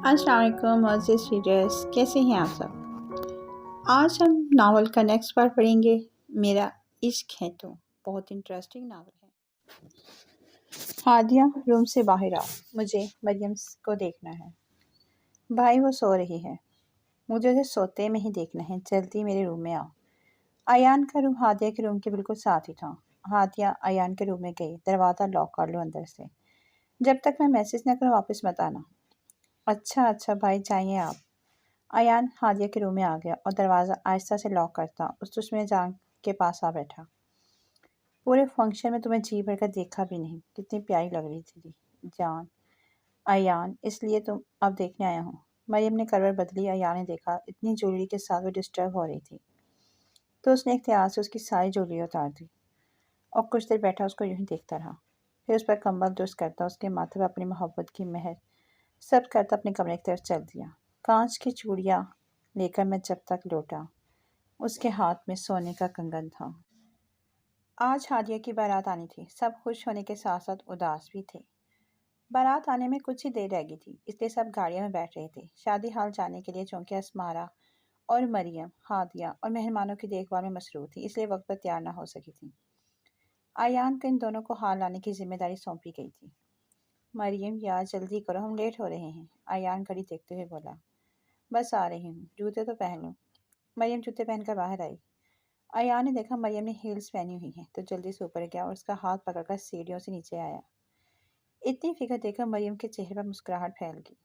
अस्सलाम वालेकुम मोअज़्ज़िज़ रीडर्स, कैसे हैं आप सब। आज हम नावल का नेक्स्ट पार्ट पढ़ेंगे। मेरा इश्क है तो बहुत इंटरेस्टिंग नावल है। हादिया रूम से बाहर आ, मुझे मरियम को देखना है। भाई वो सो रही है, मुझे उसे सोते में ही देखना है। जल्दी मेरे रूम में आओ। अयान का रूम हादिया के रूम के बिल्कुल साथ ही था। हादिया अयान के रूम में गई। दरवाज़ा लॉक कर लो अंदर से। जब तक मैं मैसेज न करूँ वापस मत आना। अच्छा अच्छा भाई, जाइए आप। अयान हादिया के रूम में आ गया और दरवाज़ा आहिस्ता से लॉक करता उस दुश्मन जान के पास आ बैठा। पूरे फंक्शन में तुम्हें जी भर कर देखा भी नहीं, कितनी प्यारी लग रही थी जान। अयान, इसलिए तुम अब देखने आया हूँ। मरियम ने करवट बदली। अयान ने देखा इतनी ज्वेलरी के साथ वो डिस्टर्ब हो रही थी, तो उसने इख्तियार से उसकी सारी ज्वेलरी उतार दी और कुछ देर बैठा उसको यूं ही देखता रहा। फिर उस पर कंबल दुरुस्त करता, उसके माथे पर अपनी मोहब्बत की मेहर सब करता अपने कमरे की तरफ चल दिया। कांच की चूड़ियाँ लेकर मैं जब तक लौटा, उसके हाथ में सोने का कंगन था। आज हादिया की बारात आनी थी। सब खुश होने के साथ साथ उदास भी थे। बारात आने में कुछ ही देर रह गई थी, इसलिए सब गाड़ियों में बैठ रहे थे शादी हाल जाने के लिए। चूंकि अस्मारा और मरियम हादिया और मेहमानों की देखभाल में मसरूफ थी, इसलिए वक्त पर तैयार न हो सकी थी। आयान को इन दोनों को हाल लाने की जिम्मेदारी सौंपी गई थी। मरियम यार जल्दी करो, हम लेट हो रहे हैं। आयान घड़ी देखते हुए बोला। बस आ रही हूँ, जूते तो पहन लूँ। मरियम जूते पहनकर बाहर आई। अयान ने देखा मरियम ने हील्स पहनी हुई हैं, तो जल्दी से ऊपर गया और उसका हाथ पकड़कर सीढ़ियों से नीचे आया। इतनी फिक्र देखकर मरियम के चेहरे पर मुस्कुराहट फैल गई।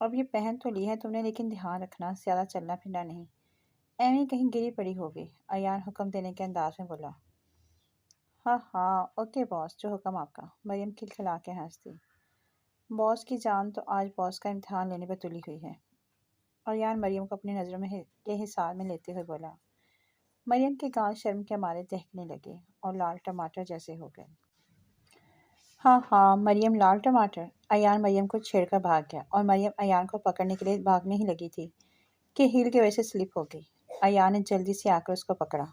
अब ये पहन तो ली है तुमने, लेकिन ध्यान रखना ज़्यादा चलना फिरना नहीं, एवं कहीं गिरी पड़ी होगी। अयान हुक्म देने के अंदाज में बोला। हाँ हाँ ओके बॉस, जो हुक्म आपका। मरियम खिलखिला के हंस दी। बॉस की जान तो आज बॉस का इम्तिहान लेने पर तुली हुई है। अयान मरियम को अपनी नज़रों में के हिसाब में लेते हुए बोला। मरियम के गाल शर्म के मारे दहकने लगे और लाल टमाटर जैसे हो गए। हाँ हाँ मरियम लाल टमाटर। अयान मरियम को छेड़कर भाग गया और मरियम अयान को पकड़ने के लिए भागने ही लगी थी कि हील की वजह से स्लिप हो गई। अयान ने जल्दी से आकर उसको पकड़ा।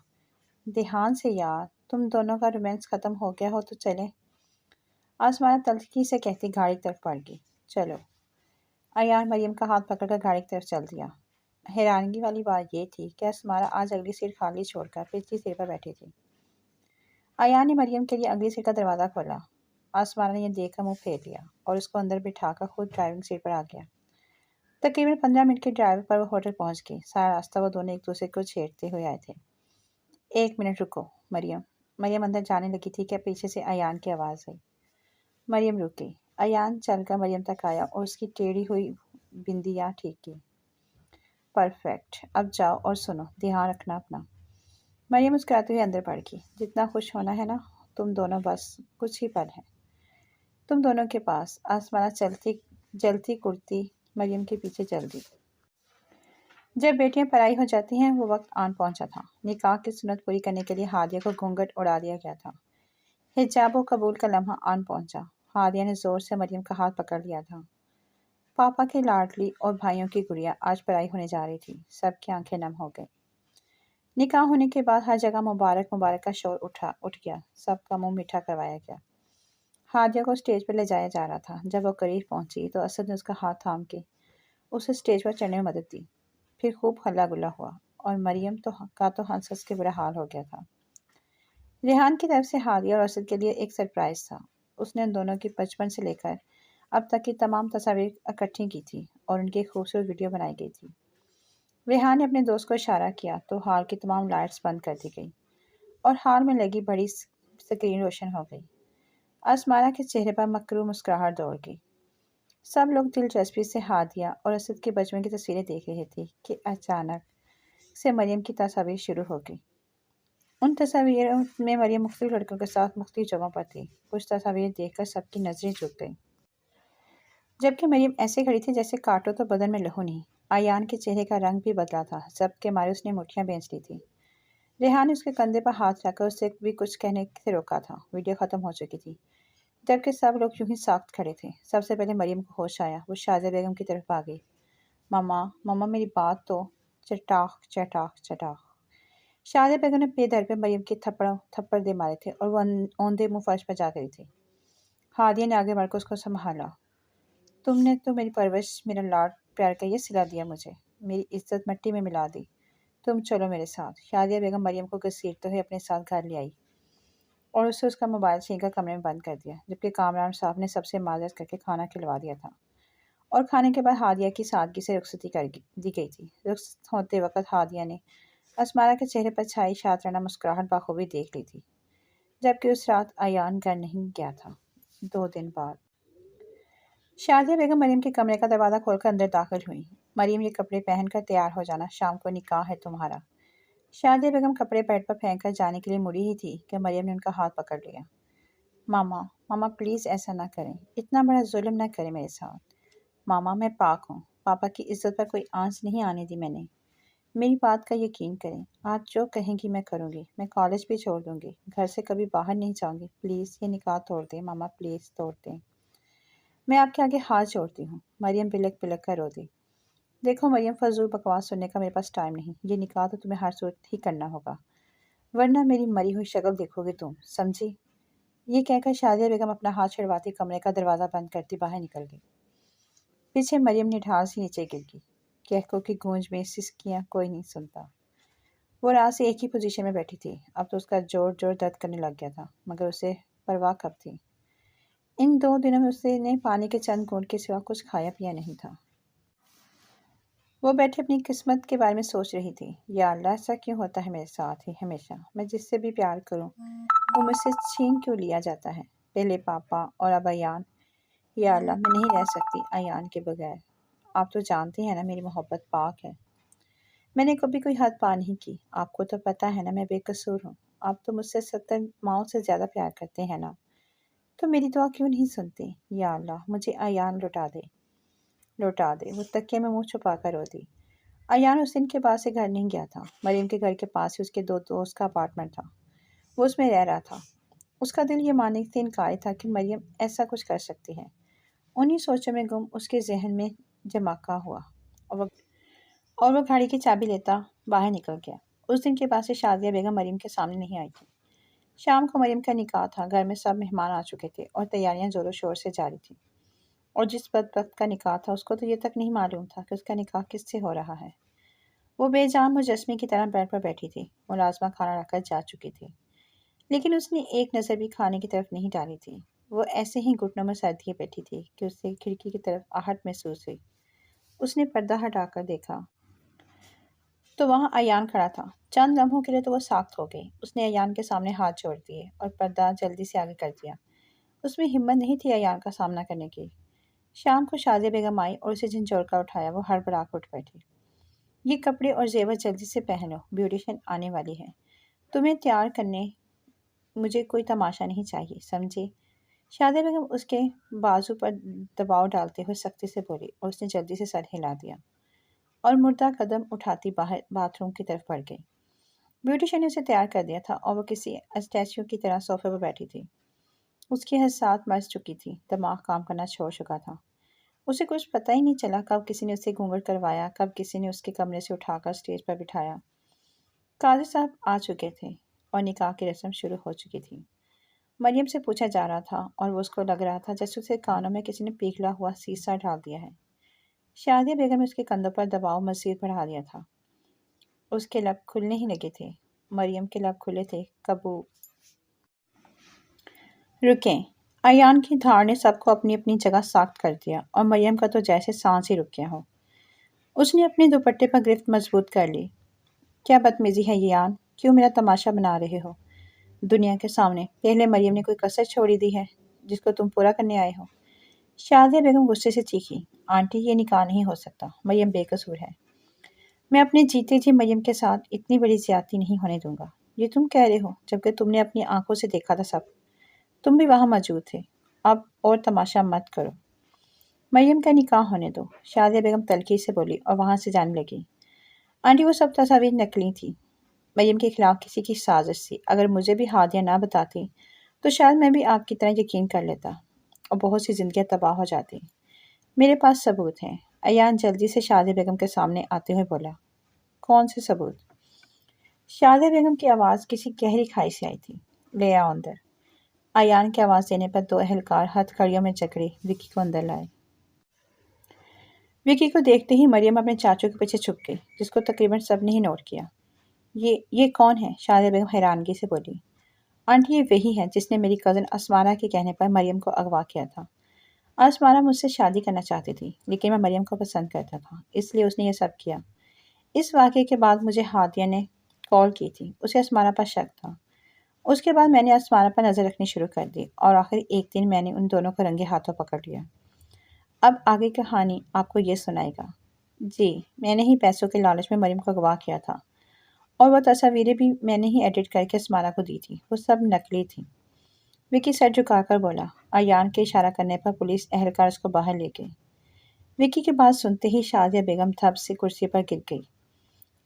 ध्यान से यार, तुम दोनों का रोमांस खत्म हो गया हो तो चले। आसमाना तल्खी से कहती गाड़ी की तरफ बढ़ गई। चलो। अयान मरियम का हाथ पकड़कर गाड़ी की तरफ चल दिया। हैरानगी वाली बात यह थी कि आसमाना आज अगली सीट खाली छोड़कर पिछली सीट पर बैठी थी। अयान ने मरियम के लिए अगली सीट का दरवाज़ा खोला। आसमाना ने यह देखकर मुंह फेर लिया और उसको अंदर बिठाकर खुद ड्राइविंग सीट पर आ गया। तकरीबन 15 मिनट के ड्राइव पर वो होटल पहुंच गई। सारा रास्ता वो दोनों एक दूसरे को छेड़ते हुए आए थे। 1 मिनट रुको मरियम। मरियम अंदर जाने लगी थी कि पीछे से अयान की आवाज़ आई। मरियम रुक गई। अयान चलकर मरियम तक आया और उसकी टेढ़ी हुई बिंदियाँ ठीक की। परफेक्ट, अब जाओ और सुनो, ध्यान रखना अपना। मरियम मुस्कुराते हुए अंदर बढ़ गई। जितना खुश होना है ना, तुम दोनों बस कुछ ही पल है तुम दोनों के पास। आसमाना चलती जलती कुर्ती मरियम के पीछे चल दी। जब बेटियां पराई हो जाती हैं, वो वक्त आन पहुंचा था। निकाह की सुन्नत पूरी करने के लिए हादिया को घूंघट उड़ा दिया गया था। हिजाब व कबूल का लम्हा आन पहुंचा। हादिया ने जोर से मरियम का हाथ पकड़ लिया था। पापा की लाडली और भाइयों की गुड़िया आज पराई होने जा रही थी। सबकी आंखें नम हो गई। निकाह होने के बाद हर जगह मुबारक मुबारक का शोर उठ गया। सबका मुंह मीठा करवाया गया। हादिया को स्टेज पर ले जाया जा रहा था। जब वो करीब पहुंची तो असद ने उसका हाथ थाम के उसे स्टेज पर चढ़ने में मदद दी। फिर खूब हल्ला गुल्ला हुआ और मरियम तो हंस हंस के बुरा हाल हो गया था। रेहान की तरफ से हादिया और असद के लिए एक सरप्राइज था। उसने उन दोनों की बचपन से लेकर अब तक की तमाम तस्वीरें इकट्ठी की थी और उनकी खूबसूरत वीडियो बनाई गई थी। रेहान ने अपने दोस्त को इशारा किया तो हॉल की तमाम लाइट्स बंद कर दी गई और हॉल में लगी बड़ी स्क्रीन रोशन हो गई। आसमाना के चेहरे पर मकरू मुस्कुराहट दौड़ गई। सब लोग दिलचस्पी से हादिया और असद के बचपन की तस्वीरें देख रहे थे कि अचानक से मरियम की तस्वीर शुरू हो गई। उन तस्वीरों में मरियम मुख्तलिफ लड़कों के साथ मुख्तलिफ जगहों पर थी। कुछ तस्वीरें देखकर सबकी नजरें झुक गईं, जबकि मरियम ऐसे खड़ी थी जैसे काटो तो बदन में लहू नहीं। आयान के चेहरे का रंग भी बदला था। सबके मारे उसने मुठ्ठियां बेंच ली थी। रेहान ने उसके कंधे पर हाथ रखकर उसे भी कुछ कहने से रोका था। वीडियो खत्म हो चुकी थी, जबकि सब लोग यूं ही साख्त खड़े थे। सबसे पहले मरियम को होश आया। वो शाज़िया बेगम की तरफ आ गई। मम्मा मम्मा मेरी बात तो। चटाख चटाख चटाख। शाज़िया बेगम ने बेधड़ पे मरियम के थप्पड़ दे मारे थे और वो औंधे मुंह फर्श पर जा गई थी। हादिया ने आगे बढ़कर उसको संभाला। तुम ने तो मेरी परवरिश, मेरा लाड प्यार का ये सिला दिया मुझे, मेरी इज्जत मिट्टी में मिला दी। तुम चलो मेरे साथ। शादिया बेगम मरियम को घसीटते हुए अपने साथ घर ले आई और उसे उसका मोबाइल छीन कर कमरे में बंद कर दिया, जबकि कामरान साहब ने सबसे माजरत करके खाना खिलवा दिया था। और खाने के बाद हादिया की सादगी से रुखसती दी गई थी। रुखसत होते वक्त हादिया ने असमारा के चेहरे पर छाई शातराना मुस्कुराहट बाखूबी देख ली थी, जबकि उस रात अयान घर नहीं गया था। 2 दिन बाद शादिया बेगम मरियम के कमरे का दरवाज़ा खोलकर अंदर दाखिल हुई। मरियम, ये कपड़े पहनकर तैयार हो जाना, शाम को निकाह है तुम्हारा। शादिया बेगम कपड़े बेड पर फेंक कर जाने के लिए मुड़ी ही थी कि मरियम ने उनका हाथ पकड़ लिया। मामा, मामा प्लीज़ ऐसा ना करें, इतना बड़ा जुल्म ना करें मेरे साथ। मामा, मैं पाक हूँ, पापा की इज्जत पर कोई आंच नहीं आने दी मैंने। मेरी बात का यकीन करें, आप जो कहेंगी मैं करूँगी। मैं कॉलेज भी छोड़ दूँगी, घर से कभी बाहर नहीं जाऊँगी। प्लीज़ ये निकाह तोड़ दें मामा, प्लीज़ तोड़ दें। मैं आपके आगे हाथ जोड़ती हूँ। मरियम बिलक बिलक कर रो दी। देखो मरियम, फजूल बकवास सुनने का मेरे पास टाइम नहीं। ये निकाह तो तुम्हें हर सूरत ही करना होगा, वरना मेरी मरी हुई शक्ल देखोगे तुम, समझी। ये कहकर शादिया बेगम अपना हाथ छुड़वाती कमरे का दरवाज़ा बंद करती बाहर निकल गई। पीछे मरियम निढाल सी नीचे गिर गई। कहकों की गूंज में सिसकियाँ कोई नहीं सुनता। वो रात से एक ही पोजीशन में बैठी थी। अब तो उसका जोर जोर दर्द करने लग गया था, मगर उसे परवाह कब थी। इन 2 दिनों में उसने पानी के चंद घूंट के सिवा कुछ खाया पिया नहीं था। वो बैठे अपनी किस्मत के बारे में सोच रही थी। या अल्लाह, ऐसा क्यों होता है मेरे साथ ही हमेशा। मैं जिससे भी प्यार करूं वो मुझसे छीन क्यों लिया जाता है। पहले पापा और अब अयान। या अल्लाह, मैं नहीं रह सकती अयान के बगैर। आप तो जानते हैं ना मेरी मोहब्बत पाक है। मैंने कभी कोई हद पार नहीं की। आपको तो पता है ना मैं बेकसूर हूँ। आप तो मुझसे 70 माओं से ज़्यादा प्यार करते हैं ना, तो मेरी दुआ क्यों नहीं सुनते। या अल्लाह, मुझे अयान लौटा दे, लौटा दे। वो तकिए में मुंह छुपा कर रो दी। अयान उस दिन के बाद से घर नहीं गया था। मरियम के घर के पास ही उसके 2 दोस्त का अपार्टमेंट था। वो उसमें रह रहा था। उसका दिल ये मानने से इनकार था कि मरियम ऐसा कुछ कर सकती है। उन्हीं सोचों में गुम उसके जहन में जमाका हुआ और वो गाड़ी की चाबी लेता बाहर निकल गया। उस दिन के बाद से शादिया बेगम मरियम के सामने नहीं आई थी। शाम को मरियम का निकाह था। घर में सब मेहमान आ चुके थे और तैयारियां जोरों शोर से जारी थी। और जिस बदबख्त का निकाह था उसको तो ये तक नहीं मालूम था कि उसका निकाह किससे हो रहा है। वो बेजान मुजस्मे की तरह बेड पर बैठी थी। मुलाजमा खाना रखकर जा चुकी थी, लेकिन उसने एक नज़र भी खाने की तरफ नहीं डाली थी। वो ऐसे ही घुटनों में सर दिए बैठी थी कि उसे खिड़की की तरफ आहट महसूस हुई। उसने पर्दा हटाकर देखा तो वहाँ अयान खड़ा था। चंद लम्हों के लिए तो वो साख्त हो गई। उसने अयान के सामने हाथ जोड़ दिए और पर्दा जल्दी से आगे कर दिया। उसमें हिम्मत नहीं थी अयान का सामना करने की। शाम को शादिया बेगम आई और उसे झंझोड़ कर उठाया। वो हड़बड़ा कर उठ बैठी। ये कपड़े और जेवर जल्दी से पहनो, ब्यूटिशियन आने वाली है। तुम्हें तैयार करने मुझे कोई तमाशा नहीं चाहिए, समझे। शादिया बेगम उसके बाजू पर दबाव डालते हुए सख्ती से बोली और उसने जल्दी से सर हिला दिया और मुर्दा कदम उठाती बाहर बाथरूम की तरफ बढ़ गई। ब्यूटिशियन ने उसे तैयार कर दिया था और वो किसी स्टैच्यू की तरह सोफे पर बैठी थी। उसकी हसात मर चुकी थी, दिमाग काम करना छोड़ चुका था। उसे कुछ पता ही नहीं चला कब किसी ने उसे घूंघट करवाया, कब किसी ने उसके कमरे से उठाकर स्टेज पर बिठाया। काजी साहब आ चुके थे और निकाह की रस्म शुरू हो चुकी थी। मरियम से पूछा जा रहा था और वो उसको लग रहा था जैसे उसे कानों में किसी ने पिघला हुआ शीशा डाल दिया है। शादिया बेगम ने उसके कंधों पर दबाव मज़ीद बढ़ा दिया था। उसके लब खुलने ही लगे थे। मरियम के लब खुले थे। कबू रुकें। अयान की धार ने सबको अपनी अपनी जगह साख्त कर दिया और मरियम का तो जैसे सांस ही रुक गया हो। उसने अपने दुपट्टे पर गिरफ्त मजबूत कर ली। क्या बदतमीजी है ये आन, क्यों मेरा तमाशा बना रहे हो दुनिया के सामने। पहले मरियम ने कोई कसर छोड़ी दी है जिसको तुम पूरा करने आए हो। शादिया बेगम गुस्से से चीखी। आंटी, ये निकाह नहीं हो सकता। मरियम बेकसूर है। मैं अपने जीते जी मरियम के साथ इतनी बड़ी ज्यादती नहीं होने दूंगा। ये तुम कह रहे हो जबकि तुमने अपनी आंखों से देखा था सब। तुम भी वहाँ मौजूद थे। अब और तमाशा मत करो। मरियम का निकाह होने दो, शादिया बेगम तलखी से बोली और वहाँ से जाने लगी। आंटी, वो सब तस्वीर नकली थी। मरियम के खिलाफ किसी की साजिश थी। अगर मुझे भी हादिया ना बताती तो शायद मैं भी आपकी तरह यकीन कर लेता और बहुत सी जिंदगियां तबाह हो जाती। मेरे पास सबूत हैं। अयान जल्दी से शादिया बेगम के सामने आते हुए बोला। कौन से सबूत। शादिया बेगम की आवाज़ किसी गहरी खाई से आई थी। ले आओ अंदर। अयान की आवाज़ देने पर 2 एहलकार हथकड़ियों में जकड़े विक्की को अंदर लाए। وکی کو دیکھتے ہی مریم اپنے چاچو کے پیچھے چھپ گئی، جس کو تقریباً سب نے ہی نوٹ کیا۔ یہ کون ہے؟ شادیہ بیگم حیرانگی سے بولی۔ آنٹی، یہ وہی ہے جس نے میری کزن اسمارہ کے کہنے پر مریم کو اغوا کیا تھا۔ اسمارہ مجھ سے شادی کرنا چاہتی تھی، لیکن میں مریم کو پسند کرتا تھا، اس لیے اس نے یہ سب کیا۔ اس واقعے کے بعد مجھے ہادیہ نے کال کی تھی، اسے اسمارہ پر شک تھا۔ اس کے بعد میں نے اسمارہ پر نظر رکھنی شروع کر دی اور آخر ایک دن میں نے ان دونوں کو رنگے ہاتھوں پکڑ لیا۔ اب آگے کہانی آپ کو یہ سنائے گا۔ جی، میں نے ہی پیسوں کے لالچ میں مریم کو اغوا کیا تھا، اور وہ تصاویریں بھی میں نے ہی ایڈٹ کر کے اسمارہ کو دی تھی، وہ سب نقلی تھیں۔ وکی سر جھکا کر بولا۔ ایان کے اشارہ کرنے پر پولیس اہلکار اس کو باہر لے گئے۔ وکی کی بات سنتے ہی شادیہ بیگم تھپ سے کرسی پر گر گئی۔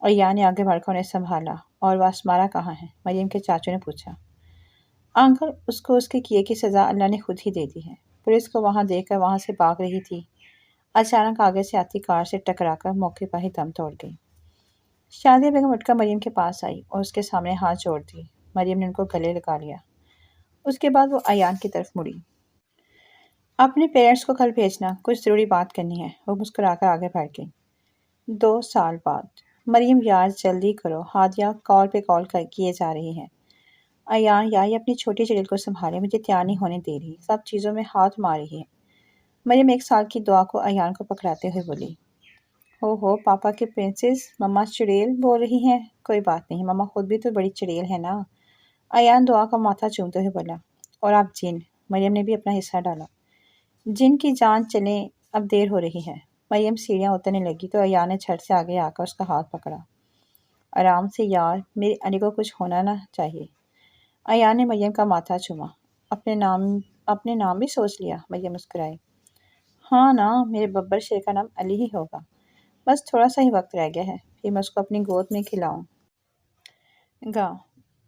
ایان نے آگے بڑھ کر انہیں سنبھالا۔ اور وہ اسمارہ کہاں ہے؟ مریم کے چاچو نے پوچھا۔ انکل، اس کو اس کے کیے کی سزا اللہ نے خود ہی دے دی ہے۔ پولیس کو وہاں دیکھ کر وہاں سے بھاگ رہی تھی، اچانک آگے سے آتی کار سے ٹکرا کر موقع پر ہی دم توڑ گئی۔ شادیہ بیگم اٹھ کر مریم کے پاس آئی اور اس کے سامنے ہاتھ جوڑ دی۔ مریم نے ان کو گلے لگا لیا۔ اس کے بعد وہ ایان کی طرف مڑی۔ اپنے پیرنٹس کو کل بھیجنا، کچھ ضروری بات کرنی ہے۔ وہ مسکرا کر آگے بڑھ گئی۔ 2 سال بعد۔ مریم یار جلدی کرو، ہادیہ کال پہ کال کیے جا رہی ہے۔ ایان، یائی اپنی چھوٹی چڑیل کو سنبھالے، مجھے تیار نہیں ہونے دے رہی، سب چیزوں میں ہاتھ مار رہی ہے۔ مریم 1 سال کی دعا کو ایان کو پکڑاتے ہوئے بولی۔ ہو پاپا کے پرنسس، مما چڑیل بول رہی ہیں؟ کوئی بات نہیں، مما خود بھی تو بڑی چڑیل ہے نا۔ ایان دعا کا ماتھا چومتے ہوئے بولا۔ اور آپ جن۔ مریم نے بھی اپنا حصہ ڈالا۔ جن کی جان چلیں، اب دیر ہو رہی ہے۔ مریم سیڑھیاں اترنے لگی تو ایان نے جھٹ سے آگے آ کر اس کا ہاتھ پکڑا۔ آرام سے یار، میرے علی کو کچھ ہونا نہ چاہیے۔ ایان نے مریم کا ماتھا چوما۔ اپنے نام بھی سوچ لیا؟ مریم مسکرائی۔ ہاں نا، میرے ببر شیر کا نام علی ہی ہوگا۔ بس تھوڑا سا ہی وقت رہ گیا ہے، پھر میں اس کو اپنی گود میں کھلاؤں گا،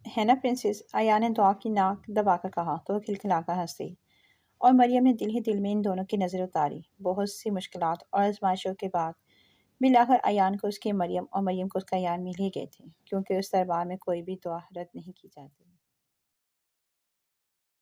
ہے نا پرنسس؟ ایان نے دعا کی ناک دبا کر کہا تو وہ کھلکھلا کر ہنس دی، اور مریم نے دل ہی دل میں ان دونوں کی نظر اتاری۔ بہت سی مشکلات اور آزمائشوں کے بعد بالآخر ایان کو اس کی مریم اور مریم کو اس کا ایان مل ہی گئے تھے، کیونکہ اس دربار میں کوئی بھی دعا رد نہیں کی جاتی۔